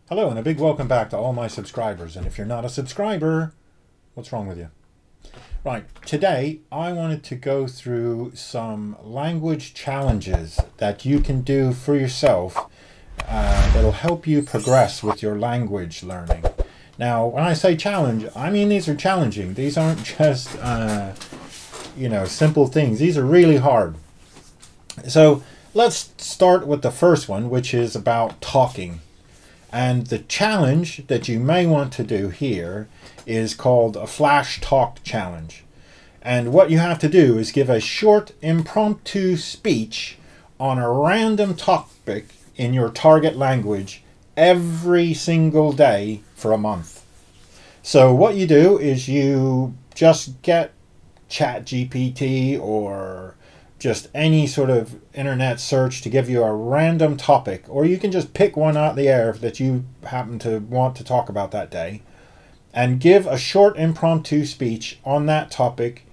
Hello and a big welcome back to all my subscribers. And if you're not a subscriber, what's wrong with you? Right, today I wanted to go through some language challenges that you can do for yourself that'll help you progress with your language learning. Now, when I say challenge, I mean these are challenging. These aren't just, simple things. These are really hard. So let's start with the first one, which is about talking. And the challenge that you may want to do here is called a flash talk challenge. And what you have to do is give a short impromptu speech on a random topic in your target language every single day for a month. So what you do is you just get ChatGPT or just any sort of internet search to give you a random topic, or you can just pick one out of the air that you happen to want to talk about that day and give a short impromptu speech on that topic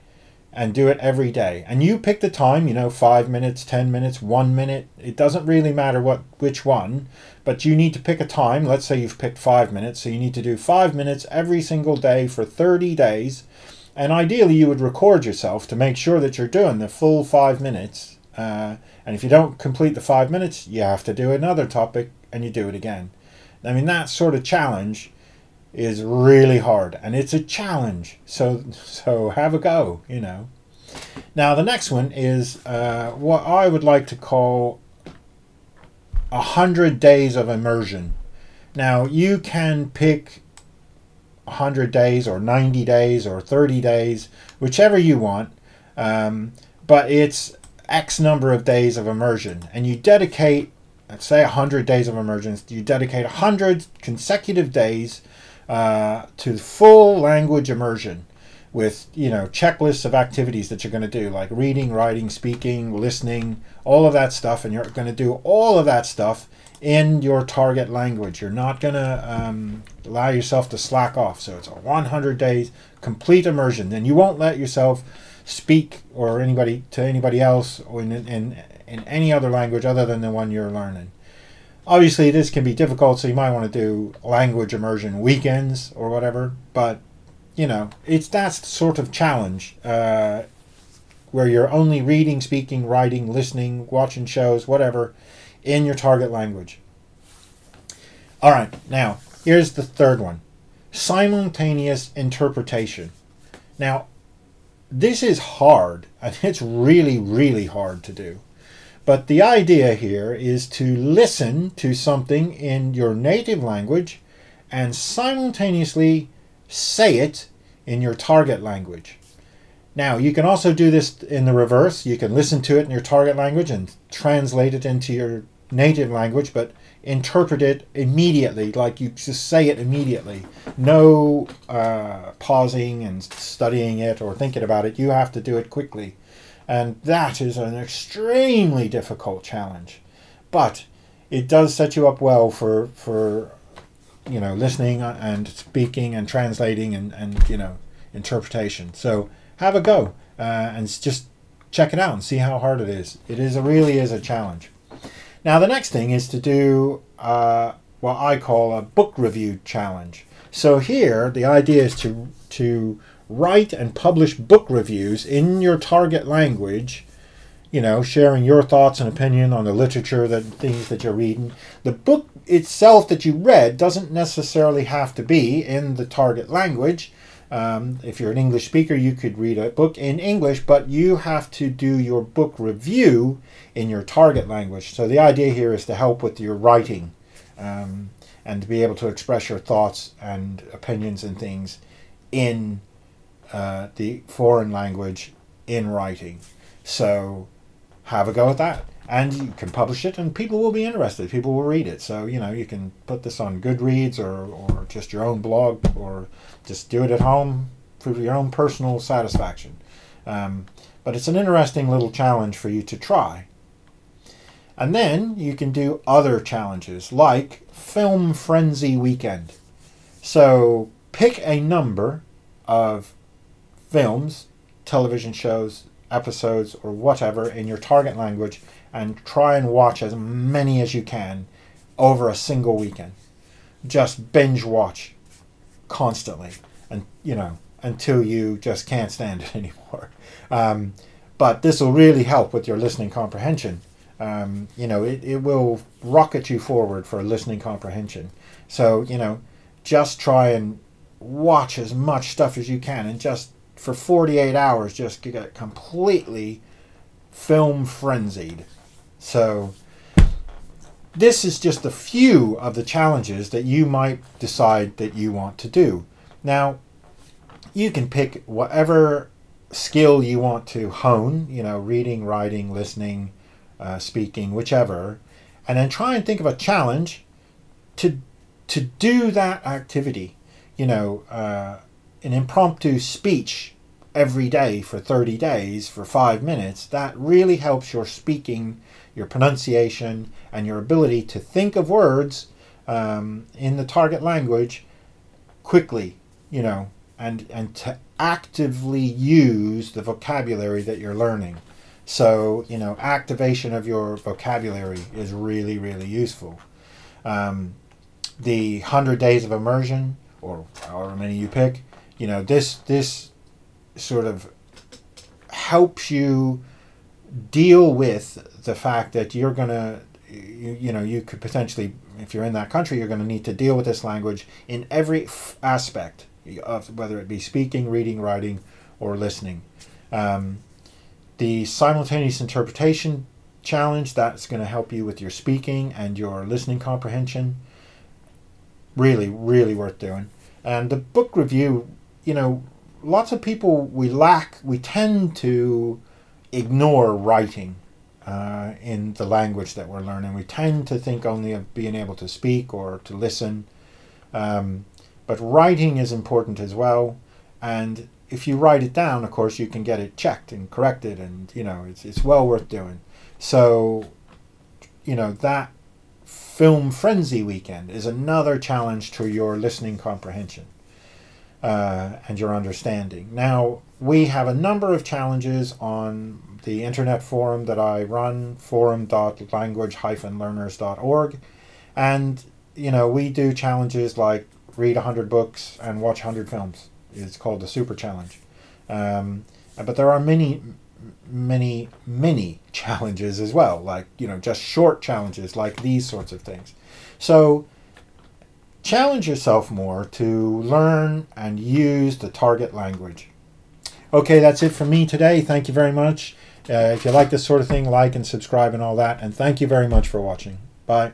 and do it every day. And you pick the time, 5 minutes, 10 minutes, 1 minute. It doesn't really matter which one, but you need to pick a time. Let's say you've picked 5 minutes, so you need to do 5 minutes every single day for 30 days. And ideally, you would record yourself to make sure that you're doing the full 5 minutes. And if you don't complete the 5 minutes, you have to do another topic and you do it again. I mean, that sort of challenge is really hard, and it's a challenge. So have a go, Now, the next one is what I would like to call 100 days of immersion. Now, you can pick 100 days or 90 days or 30 days, whichever you want, but it's X number of days of immersion, and you dedicate, let's say 100 days of immersion, you dedicate 100 consecutive days to full language immersion with checklists of activities that you're going to do, like reading, writing, speaking, listening, all of that stuff, and you're going to do all of that stuff in your target language. You're not going to allow yourself to slack off. So it's a 100 days complete immersion. Then you won't let yourself speak or to anybody else or in any other language other than the one you're learning. Obviously, this can be difficult, so you might want to do language immersion weekends or whatever. But it's that sort of challenge where you're only reading, speaking, writing, listening, watching shows, whatever, in your target language. All right, now here's the third one: simultaneous interpretation. Now, this is hard, and it's really, really hard to do. But the idea here is to listen to something in your native language and simultaneously say it in your target language. Now, you can also do this in the reverse. You can listen to it in your target language and translate it into your native language, but interpret it immediately, like you just say it immediately. No pausing and studying it or thinking about it. You have to do it quickly. And that is an extremely difficult challenge. But it does set you up well for listening and speaking and translating and interpretation. So have a go and just check it out and see how hard it is. Really is a challenge. Now, the next thing is to do what I call a book review challenge. So here, the idea is to write and publish book reviews in your target language, sharing your thoughts and opinion on the literature, things that you're reading. The book itself that you read doesn't necessarily have to be in the target language. If you're an English speaker, you could read a book in English, but you have to do your book review in your target language. So the idea here is to help with your writing and to be able to express your thoughts and opinions and things in the foreign language in writing. So have a go at that. And you can publish it and people will be interested. People will read it. So, you can put this on Goodreads or just your own blog, or just do it at home for your own personal satisfaction. But it's an interesting little challenge for you to try. And then you can do other challenges like Film Frenzy Weekend. So pick a number of films, television shows, episodes, or whatever in your target language and try and watch as many as you can over a single weekend. just binge watch constantly, and until you just can't stand it anymore. But this will really help with your listening comprehension. It will rocket you forward for listening comprehension. So just try and watch as much stuff as you can, and just for 48 hours just get completely film frenzied. So this is just a few of the challenges that you might decide that you want to do. Now, you can pick whatever skill you want to hone, reading, writing, listening, speaking, whichever, and then try and think of a challenge to do that activity. An impromptu speech every day for 30 days for 5 minutes, that really helps your speaking, your pronunciation, and your ability to think of words in the target language quickly, and to actively use the vocabulary that you're learning. So, activation of your vocabulary is really, really useful. The 100 days of immersion, or however many you pick, this sort of helps you deal with the fact that you're going to, you could potentially, if you're in that country, you're going to need to deal with this language in every aspect of whether it be speaking, reading, writing, or listening. The simultaneous interpretation challenge, that's going to help you with your speaking and your listening comprehension. Really, really worth doing. And the book review, lots of people, we tend to ignore writing in the language that we're learning. We tend to think only of being able to speak or to listen. But writing is important as well. And if you write it down, of course, you can get it checked and corrected, and it's well worth doing. So that film frenzy weekend is another challenge to your listening comprehension and your understanding. Now, we have a number of challenges on the internet forum that I run, forum.language-learners.org, and we do challenges like read 100 books and watch 100 films. It's called the Super Challenge. But there are many challenges as well, like, just short challenges like these sorts of things. So challenge yourself more to learn and use the target language. Okay, that's it from me today. Thank you very much. If you like this sort of thing, like and subscribe and all that. And thank you very much for watching. Bye.